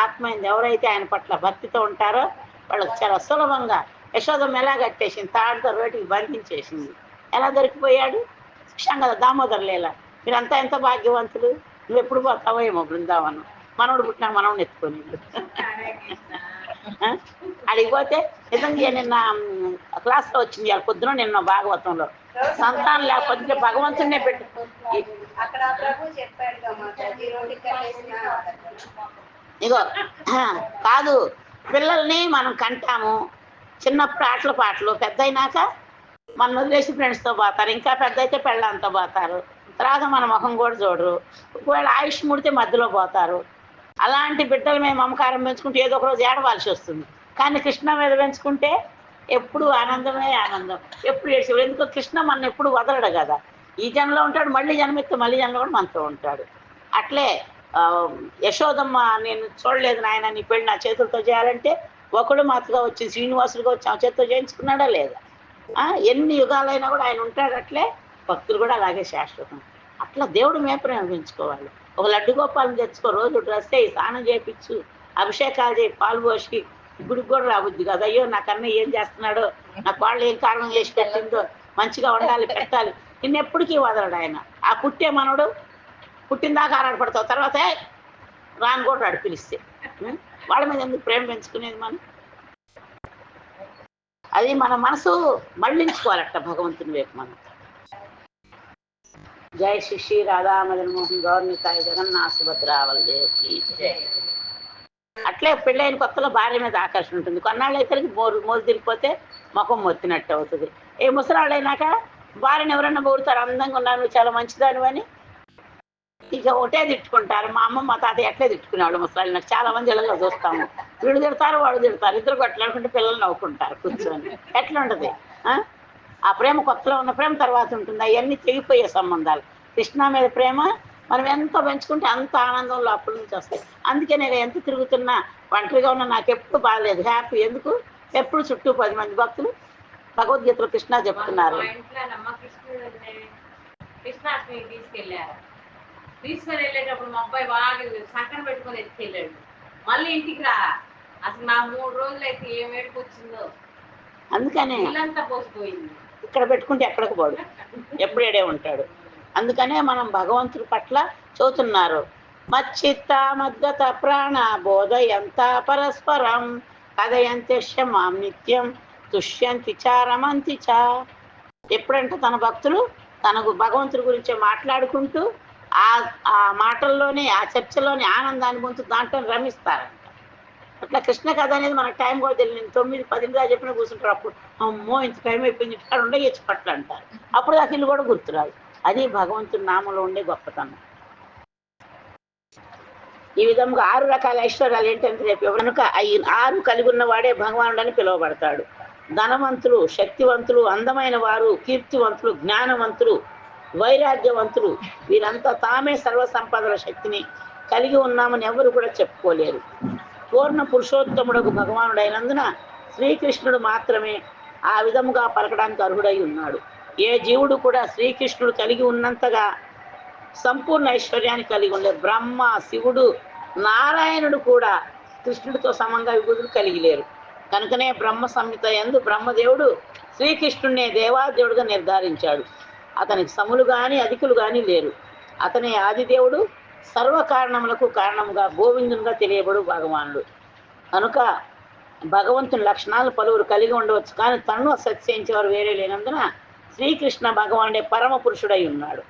ఆత్మ ఎవరైతే ఆయన పట్ల భక్తితో ఉంటారో వాళ్ళకి చాలా సులభంగా. యశోదమ్మ ఎలా కట్టేసింది? తాడుతో రోటికి బంధించేసింది. ఎలా దొరికిపోయాడు? శిక్షం కదా, దామోదర్ లీల. మీరంతా ఎంత భాగ్యవంతులు. నువ్వు ఎప్పుడు పోతావో ఏమో బృందావనం. మనవడు పుట్టినా మనవడిని ఎత్తుకొని అడిగిపోతే నిజంగా నిన్న క్లాస్లో వచ్చింది, వాళ్ళ పొద్దున నిన్న భాగవతంలో సంతానం లేకపోతే భగవంతుడినే పెట్టు. ఇగో కాదు, పిల్లల్ని మనం కంటాము చిన్నప్పుడు ఆటలు పాటలు, పెద్ద అయినాక మన వదిలేసి ఫ్రెండ్స్తో పోతారు, ఇంకా పెద్ద అయితే పెళ్ళంతో పోతారు, తర్వాత మన ముఖం కూడా చూడరు. ఒకవేళ ఆయుష్ ముడితే మధ్యలో పోతారు. అలాంటి బిడ్డలు మేము మమకారం పెంచుకుంటే ఏదో ఒక రోజు ఏడవాల్సి వస్తుంది. కానీ కృష్ణ మీద పెంచుకుంటే ఎప్పుడు ఆనందమే ఆనందం, ఎప్పుడు ఏడ్చేవాడు. ఎందుకో కృష్ణ మన ఎప్పుడు వదలడు కదా. ఈ జన్మలో ఉంటాడు, మళ్ళీ జన్మెత్తే మళ్ళీ జన్మలో కూడా మనతో ఉంటాడు. అట్లే యశోదమ్మ నేను చూడలేదు నాయన, నీ పెళ్ళి నా చేతులతో చేయాలంటే ఒకడు మాతగా వచ్చి శ్రీనివాసుడిగా వచ్చి ఆ చేతితో చేయించుకున్నాడా లేదా? ఎన్ని యుగాలైనా కూడా ఆయన ఉంటాడు. అట్లే భక్తులు కూడా అలాగే శాశ్వతం. అట్లా దేవుడు మేము ప్రేమ పెంచుకోవాలి. ఒక లడ్డు గోపాలను తెచ్చుకో, రోజు డ్రెస్ అయ్యి స్నానం చేయించు, అభిషేకాలు చేయి, పాలు పోసి గుడికి కూడా రాబుద్ది కదా. అయ్యో నాకన్నా ఏం చేస్తున్నాడో, నాకు వాళ్ళు ఏం కారణం చేసి పెట్టిందో, మంచిగా ఉండాలి పెట్టాలి. నిన్నెప్పటికీ వదలడు ఆయన. ఆ పుట్టే మనోడు పుట్టిన దాకా ఆరాటపడతావు, తర్వాత రాను కూడా రాడు పిలిస్తే. వాళ్ళ మీద ఎందుకు ప్రేమ పెంచుకునేది మనం? అది మన మనసు మళ్ళించుకోవాలట భగవంతుని వైపు మనం. జై శ్రీ శ్రీ రాధా మదన్ మోహన్ గౌరనితాయి జగన్నాథ సుభద్రావళదేవి. అట్లే పెళ్ళైన కొత్తలో భార్య మీద ఆకర్షణ ఉంటుంది. కొన్నాళ్ళు అయితే మోజు తిరిగిపోతే ముఖం మొత్తినట్టు అవుతుంది. ఏ ముసలాళ్ళు అయినాక భార్యను ఎవరన్నా పొగుడుతారు, అందంగా ఉన్నాను చాలా మంచిదాను అని. ఇక ఒకటే తిట్టుకుంటారు. మా అమ్మ మా తాత ఎట్లే తిట్టుకునేవాళ్ళు ముసలాళ్ళు. నాకు చాలా మంది ఇళ్ళలో చూస్తాము, వీళ్ళు తిడతారు వాడు తిడతారు, ఇద్దరు కొట్లాడుకుంటే పిల్లలు నవ్వుకుంటారు కూర్చొని. ఎట్లా ఉంటుంది? ఆ ప్రేమ కొత్తలో ఉన్న ప్రేమ తర్వాత ఉంటుంది. అవన్నీ తెగిపోయే సంబంధాలు. కృష్ణ మీద ప్రేమ మనం ఎంత పెంచుకుంటే అంత ఆనందంలో అప్పటి నుంచి వస్తాయి. అందుకే నేను ఎంత తిరుగుతున్నా ఒంటరిగా ఉన్నా నాకు ఎప్పుడు బాగాలేదు, హ్యాపీ. ఎందుకు? ఎప్పుడు చుట్టూ 10 మంది భక్తులు భగవద్గీతలో కృష్ణ చెప్తున్నారు. తీసుకొని వెళ్ళేటప్పుడు మా అబ్బాయి బాగా సంకన పెట్టుకొని ఎత్తుకెళ్ళాడు. మళ్ళీ ఇంటికి రా, అసలు నా 3 రోజులు అయితే ఏం ఏడుపు వచ్చిందో. అందుకనే ఇల్లంతా పోసిపోయింది. ఇక్కడ పెట్టుకుంటే ఎక్కడికి పోడు, ఎప్పుడు ఏడే ఉంటాడు. అందుకనే మనం భగవంతుడి పట్ల చదువుతున్నారు. మచ్చిత్త మద్గత ప్రాణ బోధయంత పరస్పరం కథయంతి మాం నిత్యం తుష్యంతి చారమంతి చ. ఎప్పుడంటే తన భక్తులు తనకు భగవంతుడి గురించి మాట్లాడుకుంటూ ఆ మాటల్లోనే ఆ చర్చలోనే ఆనందాన్ని పొందుతూ దాంట్లో రమిస్తారంట. అట్లా కృష్ణ కథ అనేది మనకు టైం కూడా తెలియదు. 9, 10 చెప్పిన కూర్చుంటారు. అప్పుడు అమ్మో ఇంత టైం అయిపోయింది ఇక్కడ ఉండే ఇచ్చి పట్లు అంటారు. అప్పుడు ఆ ఇల్లు కూడా గుర్తురాదు. అది భగవంతుడి నామంలో ఉండే గొప్పతనం. ఈ విధంగా 6 రకాల ఐశ్వర్యాలు ఏంటంటే రేపు కనుక 6 కలిగి ఉన్నవాడే భగవానుడు అని పిలువబడతాడు. ధనవంతులు, శక్తివంతులు, అందమైన వారు, కీర్తివంతులు, జ్ఞానవంతులు, వైరాగ్యవంతులు, వీరంతా తామే సర్వసంపదల శక్తిని కలిగి ఉన్నామని ఎవరు కూడా చెప్పుకోలేరు. పూర్ణ పురుషోత్తముడకు భగవానుడైనందున శ్రీకృష్ణుడు మాత్రమే ఆ విధముగా పలకడానికి అర్హుడై ఉన్నాడు. ఏ జీవుడు కూడా శ్రీకృష్ణుడు కలిగి ఉన్నంతగా సంపూర్ణ ఐశ్వర్యాన్ని కలిగి ఉండలేదు. బ్రహ్మ, శివుడు, నారాయణుడు కూడా కృష్ణుడితో సమంగా విభూతులు కలిగి లేరు. కనుకనే బ్రహ్మ సంహిత యందు బ్రహ్మదేవుడు శ్రీకృష్ణుడినే దేవాదేవుడుగా నిర్ధారించాడు. అతనికి సములు కానీ అధికులు కానీ లేరు. అతనే ఆదిదేవుడు, సర్వకారణములకు కారణముగా గోవిందునిగా తెలియబడు భగవానుడు. కనుక భగవంతుని లక్షణాలు పలువురు కలిగి ఉండవచ్చు, కానీ తనను సత్యించేవారు వేరే లేనందున శ్రీకృష్ణ భగవానుడే పరమ పురుషుడై ఉన్నాడు.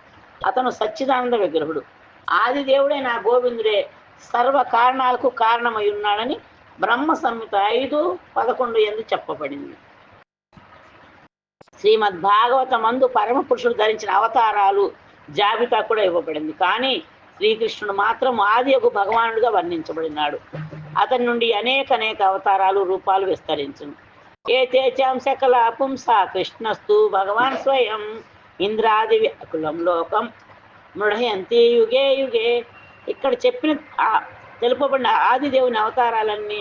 అతను సచ్చిదానంద విగ్రహుడు. ఆదిదేవుడైన గోవిందుడే సర్వ కారణాలకు కారణమై ఉన్నాడని బ్రహ్మ సంహిత 5:11 యందు చెప్పబడింది. శ్రీమద్ భాగవతమందు పరమ పురుషుడు ధరించిన అవతారాలు జాబితా కూడా ఇవ్వబడింది. కానీ శ్రీకృష్ణుడు మాత్రం ఆదియగు భగవానుడిగా వర్ణించబడినాడు. అతని నుండి అనేక అవతారాలు, రూపాలు విస్తరించును. ఏతేచాం సకల పుంస కృష్ణస్తు భగవాన్ స్వయం ఇంద్రాది వ్యాకులం లోకం మృఢయంతి యుగే యుగే. ఇక్కడ చెప్పిన తెలుపబడిన ఆదిదేవుని అవతారాలన్నీ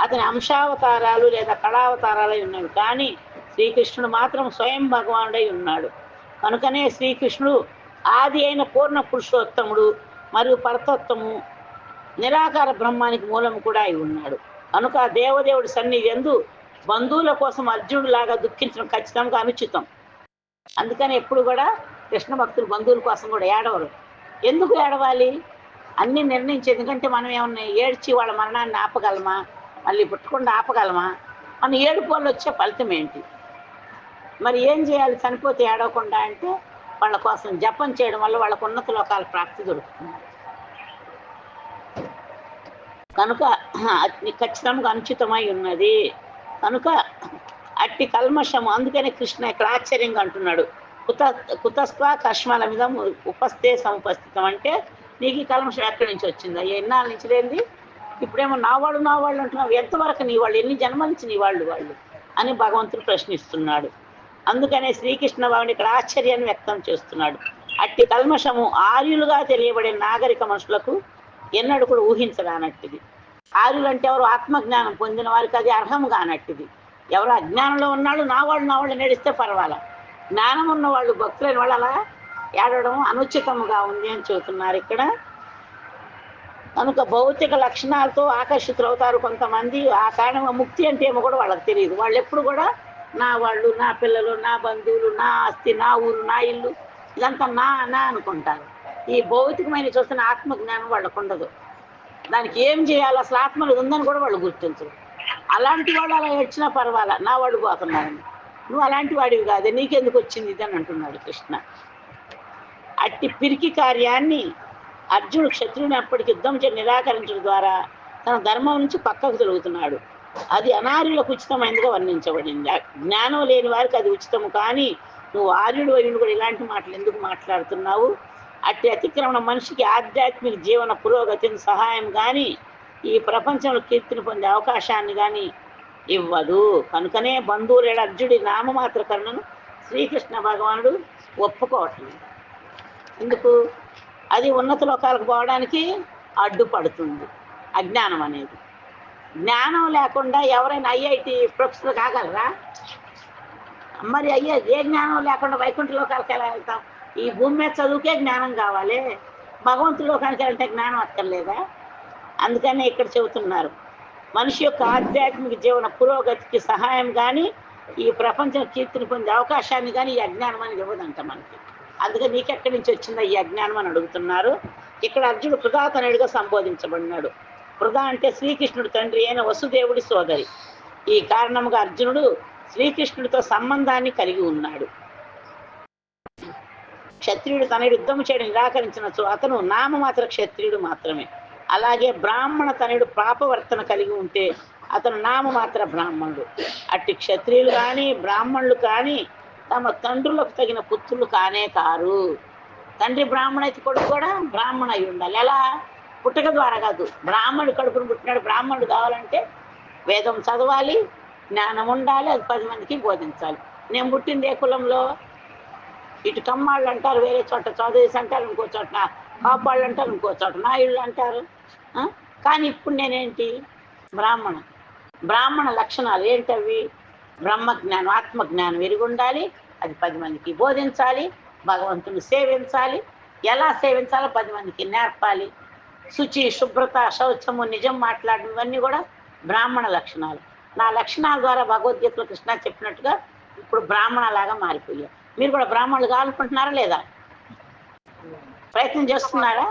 అతని అంశావతారాలు లేదా కళావతారాలై ఉన్నవి. కానీ శ్రీకృష్ణుడు మాత్రం స్వయం భగవానుడై ఉన్నాడు. కనుకనే శ్రీకృష్ణుడు ఆది అయిన పూర్ణ పురుషోత్తముడు మరియు పరతత్వము నిరాకార బ్రహ్మానికి మూలం కూడా అయి ఉన్నాడు. కనుక దేవదేవుడి సన్నిధి యందు బంధువుల కోసం అర్జునుడు లాగా దుఃఖించడం ఖచ్చితంగా అనుచితం. అందుకని ఎప్పుడు కూడా కృష్ణ భక్తులు బంధువుల కోసం కూడా ఏడవరు. ఎందుకు ఏడవాలి? అన్నీ నిర్ణయించి. ఎందుకంటే మనం ఏమన్నా ఏడ్చి వాళ్ళ మరణాన్ని ఆపగలమా? మళ్ళీ పుట్టకుండా ఆపగలమా? మన ఏడుపు వల్ల వచ్చే ఫలితం ఏంటి? మరి ఏం చేయాలి చనిపోతే ఏడవకుండా అంటే వాళ్ళ కోసం జపం చేయడం వల్ల వాళ్ళకు ఉన్నత లోకాల ప్రాప్తి దొరుకుతుంది. కనుక అది ఖచ్చితంగా అనుచితమై ఉన్నది. కనుక అట్టి కల్మషము. అందుకనే కృష్ణ ఇక్కడ ఆశ్చర్యంగా అంటున్నాడు, కుతస్వ కష్మల మీద ఉపస్థే సముపస్థితం. అంటే నీకు ఈ కల్మషం ఎక్కడి నుంచి వచ్చింది? అయ్యా ఎన్నాళ్ళ నుంచి లేనిది ఇప్పుడేమో నా వాళ్ళు అంటున్నావు. ఎంతవరకు నీ వాళ్ళు? ఎన్ని జన్మల నుంచి నీ వాళ్ళు అని భగవంతుడు ప్రశ్నిస్తున్నాడు. అందుకనే శ్రీకృష్ణ భగవానుడు ఇక్కడ ఆశ్చర్యాన్ని వ్యక్తం చేస్తున్నాడు. అట్టి కల్మషము ఆర్యులుగా తెలియబడే నాగరిక మనుషులకు ఎన్నడూ కూడా ఊహించరానట్టిది. ఆర్యులు అంటే ఎవరు? ఆత్మజ్ఞానం పొందిన వారికి అది అర్హం కానట్టిది. ఎవరు అజ్ఞానంలో ఉన్నాళ్ళు నా వాళ్ళు నడిస్తే పర్వాలా. జ్ఞానం ఉన్న వాళ్ళు, భక్తులైన వాళ్ళు అలా ఏడవడం అనుచితముగా ఉంది అని చెబుతున్నారు ఇక్కడ. కనుక భౌతిక లక్షణాలతో ఆకర్షితులవుతారు కొంతమంది. ఆ కారణంగా ముక్తి అంటే ఏమో కూడా వాళ్ళకి తెలియదు. వాళ్ళు ఎప్పుడు కూడా నా వాళ్ళు, నా పిల్లలు, నా బంధువులు, నా ఆస్తి, నా ఊరు, నా ఇల్లు, ఇదంతా నా అనుకుంటారు. ఈ భౌతికమైన చూస్తున్న ఆత్మజ్ఞానం వాళ్ళకు ఉండదు. దానికి ఏం చేయాలి, అసలు ఆత్మలు ఉందని కూడా వాళ్ళు గుర్తించరు. అలాంటి వాడు అలా ఏడ్చినా పర్వాలా, నా వాడు పోతున్నాడని. నువ్వు అలాంటి వాడివి కాదే, నీకెందుకు వచ్చింది ఇదని అంటున్నాడు కృష్ణ. అట్టి పిరికి కార్యాన్ని అర్జునుడు క్షత్రుని అప్పటికి యుద్ధం చేసి నిరాకరించడం ద్వారా తన ధర్మం నుంచి పక్కకు తిరుగుతున్నాడు. అది అనార్యులకు ఉచితమైనదిగా వర్ణించబడింది. జ్ఞానం లేని వారికి అది ఉచితము. కానీ నువ్వు ఆర్యుడు అయిన కూడా ఇలాంటి మాటలు ఎందుకు మాట్లాడుతున్నావు? అట్టి అతిక్రమణ మనిషికి ఆధ్యాత్మిక జీవన పురోగతిని సహాయం కానీ ఈ ప్రపంచంలో కీర్తిని పొందే అవకాశాన్ని కానీ ఇవ్వదు. కనుకనే బంధువులేడు అర్జుడి నామమాత్ర కరుణను శ్రీకృష్ణ భగవానుడు ఒప్పుకోవట్లేదు. ఎందుకు? అది ఉన్నత లోకాలకు పోవడానికి అడ్డుపడుతుంది అజ్ఞానం అనేది. జ్ఞానం లేకుండా ఎవరైనా ఐఐటి ప్రొఫెసర్లు కాగలరా? మరి ఏ జ్ఞానం లేకుండా వైకుంఠ లోకాలకు ఎలా వెళ్తాం? ఈ భూమి మీద చదువుకే జ్ఞానం కావాలి, భగవంతుడి లోకానికి వెళ్తే జ్ఞానం అక్కర్లేదా? అందుకనే ఇక్కడ చెబుతున్నారు, మనిషి యొక్క ఆధ్యాత్మిక జీవన పురోగతికి సహాయం కానీ ఈ ప్రపంచం కీర్తిని పొందే అవకాశాన్ని కానీ ఈ అజ్ఞానం అనేది ఇవ్వదంట మనకి. అందుకని నీకెక్కడి నుంచి వచ్చిందా ఈ అజ్ఞానం అని అడుగుతున్నారు. ఇక్కడ అర్జునుడు పృథాతనుడిగా సంబోధించబడినాడు. పృథ అంటే శ్రీకృష్ణుడు తండ్రి అయిన వసుదేవుడి సోదరి. ఈ కారణంగా అర్జునుడు శ్రీకృష్ణుడితో సంబంధాన్ని కలిగి ఉన్నాడు. క్షత్రియుడు తన యుద్ధము చేయడం నిరాకరించిన అతను నామమాత్ర క్షత్రియుడు మాత్రమే. అలాగే బ్రాహ్మణ తనయుడు పాపవర్తన కలిగి ఉంటే అతను నామమాత్ర బ్రాహ్మణుడు. అట్టి క్షత్రియులు కానీ బ్రాహ్మణులు కానీ తమ తండ్రులకు తగిన పుత్రులు కానే కారు. తండ్రి బ్రాహ్మణ అయితే కొడుకు కూడా బ్రాహ్మణ అయి ఉండాలి. ఎలా? పుట్టక ద్వారా కాదు. బ్రాహ్మణుడు కడుపును పుట్టినాడు. బ్రాహ్మణుడు కావాలంటే వేదం చదవాలి, జ్ఞానం ఉండాలి, అది 10 మందికి బోధించాలి. నేను పుట్టింది ఏ కులంలో? ఇటు కమ్మాళ్ళు అంటారు, వేరే చోట చౌదరీస్ అంటారు, ఇంకో చోట కాపాళ్ళు అంటారు, ఇంకో చోట నాయుళ్ళు అంటారు. కానీ ఇప్పుడు నేనేంటి? బ్రాహ్మణ లక్షణాలు ఏంటవి? బ్రహ్మజ్ఞానం, ఆత్మజ్ఞానం ఎరిగి ఉండాలి, అది 10 మందికి బోధించాలి, భగవంతుని సేవించాలి, ఎలా సేవించాలో 10 మందికి నేర్పాలి. శుచి, శుభ్రత, శౌచము, నిజం మాట్లాడడం, ఇవన్నీ కూడా బ్రాహ్మణ లక్షణాలు. నా లక్షణాల ద్వారా భగవద్గీతలో కృష్ణ చెప్పినట్టుగా ఇప్పుడు బ్రాహ్మణలాగా మారిపోయారు. మీరు కూడా బ్రాహ్మణులు కావాలనుకుంటున్నారా లేదా? ప్రయత్నం చేస్తున్నారా?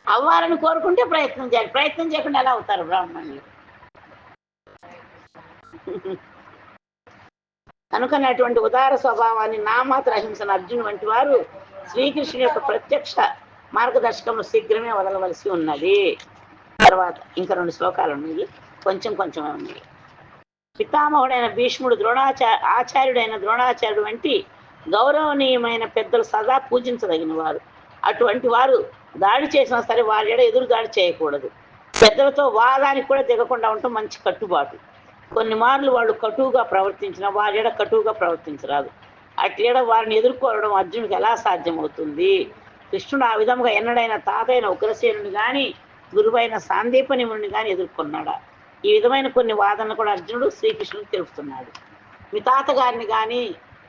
అవ్వాలని కోరుకుంటే ప్రయత్నం చేయాలి. ప్రయత్నం చేయకుండా ఎలా అవుతారు బ్రాహ్మణులు? కనుకనే అటువంటి ఉదార స్వభావాన్ని నామాత్ర అహింసను అర్జున్ వంటి వారు శ్రీకృష్ణుని యొక్క ప్రత్యక్ష మార్గదర్శకంలో శీఘ్రమే వదలవలసి ఉన్నది. తర్వాత ఇంకా 2 శ్లోకాలు ఉన్నాయి, కొంచెం ఉన్నాయి. పితామహుడైన భీష్ముడు, ఆచార్యుడైన ద్రోణాచార్యుడు వంటి గౌరవనీయమైన పెద్దలు సదా పూజించదగిన వారు. అటువంటి వారు దాడి చేసినా సరే వారి ఎడ ఎదురు దాడి చేయకూడదు. పెద్దలతో వాదానికి కూడా దిగకుండా ఉండటం మంచి కట్టుబాటు. కొన్ని మార్లు వాళ్ళు కటువుగా ప్రవర్తించిన వారి ఎడ కటువుగా ప్రవర్తించరాదు. అట్లేడ వారిని ఎదుర్కోవడం అర్జునుడికి ఎలా సాధ్యమవుతుంది? కృష్ణుడు ఆ విధంగా ఎన్నడైన తాతైన ఉగ్రసేనుని కానీ గురువైన సాందీపనిముని కానీ ఎదుర్కొన్నాడా? ఈ విధమైన కొన్ని వాదనలు కూడా అర్జునుడు శ్రీకృష్ణుడికి తెలుపుతున్నాడు. మీ తాతగారిని కానీ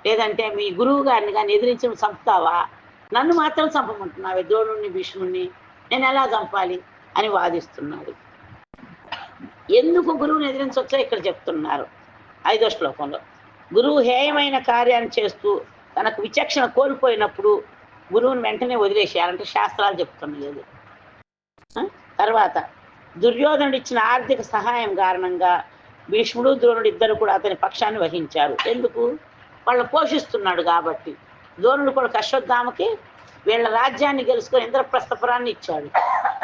లేదంటే మీ గురువు గారిని కానీ ఎదిరించి నువ్వు చంపుతావా, నన్ను మాత్రం చంపమంటున్నావే, ద్రోణుణ్ణి భీష్ముణ్ణి నేను ఎలా చంపాలి అని వాదిస్తున్నాడు. ఎందుకు గురువుని ఎదిరించవచ్చో ఇక్కడ చెప్తున్నారు 5వ శ్లోకంలో. గురువు హేయమైన కార్యాన్ని చేస్తూ తనకు విచక్షణ కోల్పోయినప్పుడు గురువుని వెంటనే వదిలేసేయాలంటే శాస్త్రాలు చెప్తున్నది. తర్వాత దుర్యోధనుడు ఇచ్చిన ఆర్థిక సహాయం కారణంగా భీష్ముడు ద్రోణుడు ఇద్దరు కూడా అతని పక్షాన్ని వహించారు. ఎందుకు? వాళ్ళు పోషిస్తున్నాడు కాబట్టి. ద్రోణుడు కూడా అశ్వత్థామకి వీళ్ళ రాజ్యాన్ని గెలుచుకొని ఇంద్రప్రస్థపురాన్ని ఇచ్చాడు,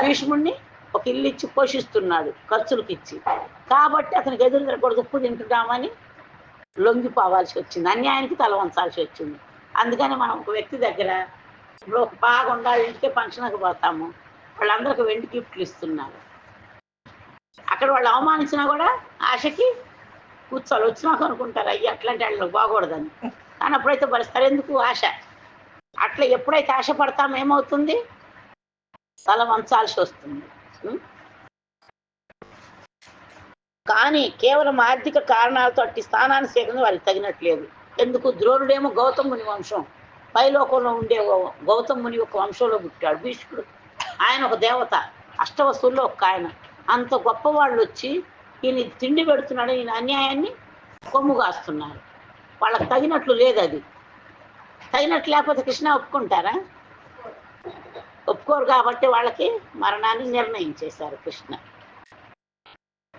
భీష్ముడిని ఒక ఇల్లు ఇచ్చి పోషిస్తున్నాడు ఖర్చులకు ఇచ్చి. కాబట్టి అతనికి ఎదురు తిరగకూడదు, ఉప్పు తింటున్నామని లొంగిపోవాల్సి వచ్చింది, అన్యాయానికి తల వంచాల్సి వచ్చింది. అందుకని మనం ఒక వ్యక్తి దగ్గర ఇప్పుడు బాగా ఉండాలి, ఇంటికే ఫంక్షన్కి పోతాము, వాళ్ళందరికీ వెండి గిఫ్ట్లు ఇస్తున్నారు. అక్కడ వాళ్ళు అవమానించినా కూడా ఆశకి కూర్చోవాలి, వచ్చినాక అనుకుంటారు అయ్యి అట్లాంటి వాళ్ళు బాగూడదని. కానీ అప్పుడైతే భరిస్తారు. ఎందుకు? ఆశ. అట్లా ఎప్పుడైతే ఆశ పడతామో ఏమవుతుంది? తల వంచాల్సి వస్తుంది. కానీ కేవలం ఆర్థిక కారణాలతో అట్టి స్థానాన్ని స్వీకరించి వారికి తగినట్లేదు. ఎందుకు? ద్రోణుడేమో గౌతమ ముని వంశం, పైలోకంలో ఉండే గౌతమ ముని ఒక వంశంలో పుట్టాడు. భీష్ముడు ఆయన ఒక దేవత, అష్టవస్తువుల్లో ఒక ఆయన. అంత గొప్ప వాళ్ళు వచ్చి ఈయన తిండి పెడుతున్నాడు, ఈయన అన్యాయాన్ని కొమ్ము కాస్తున్నారు. వాళ్ళకి తగినట్లు లేదు. అది తగినట్లు లేకపోతే కృష్ణ ఒప్పుకుంటారా? ఒప్పుకోరు. కాబట్టి వాళ్ళకి మరణాన్ని నిర్ణయించేశారు కృష్ణ.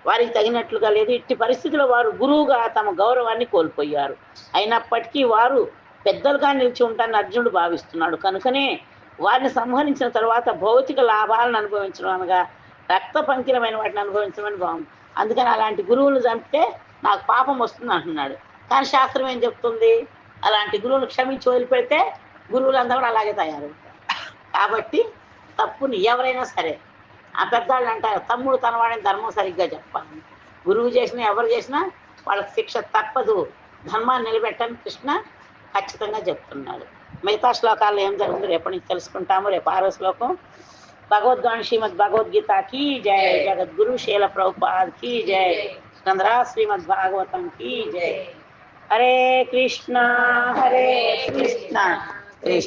వారికి తగినట్లుగా లేదు. ఇట్టి పరిస్థితుల్లో వారు గురువుగా తమ గౌరవాన్ని కోల్పోయారు. అయినప్పటికీ వారు పెద్దలుగా నిలిచి ఉంటారని అర్జునుడు భావిస్తున్నాడు. కనుకనే వారిని సంహరించిన తర్వాత భౌతిక లాభాలను అనుభవించడం అనగా రక్త పంకిలమైన వాటిని అనుభవించమని భావం. అందుకని అలాంటి గురువులు చంపితే నాకు పాపం వస్తుంది అంటున్నాడు. కానీ శాస్త్రం ఏం చెప్తుంది? అలాంటి గురువులు క్షమించి వదిలిపెడితే గురువులందరూ కూడా అలాగే తయారవుతారు. కాబట్టి తప్పుని ఎవరైనా సరే, ఆ పెద్దవాళ్ళు అంటారు తమ్ముడు తనవాడని ధర్మం సరిగ్గా చెప్పాలి. గురువు చేసినా ఎవరు చేసినా వాళ్ళకి శిక్ష తప్పదు, ధర్మాన్ని నిలబెట్టని కృష్ణ ఖచ్చితంగా చెప్తున్నాడు. మిగతా శ్లోకాల్లో ఏం జరుగుతుందో రేపటి నుంచి తెలుసుకుంటాము. రేపు 6వ శ్లోకం. భగవద్వాణి శ్రీమద్ భగవద్గీత కీ జై, జగద్గురు శీల ప్రభుపాద్ కీ జై, చంద్ర శ్రీమద్ భాగవతం కీ జై. హరే కృష్ణ హరే కృష్ణ కృష్ణ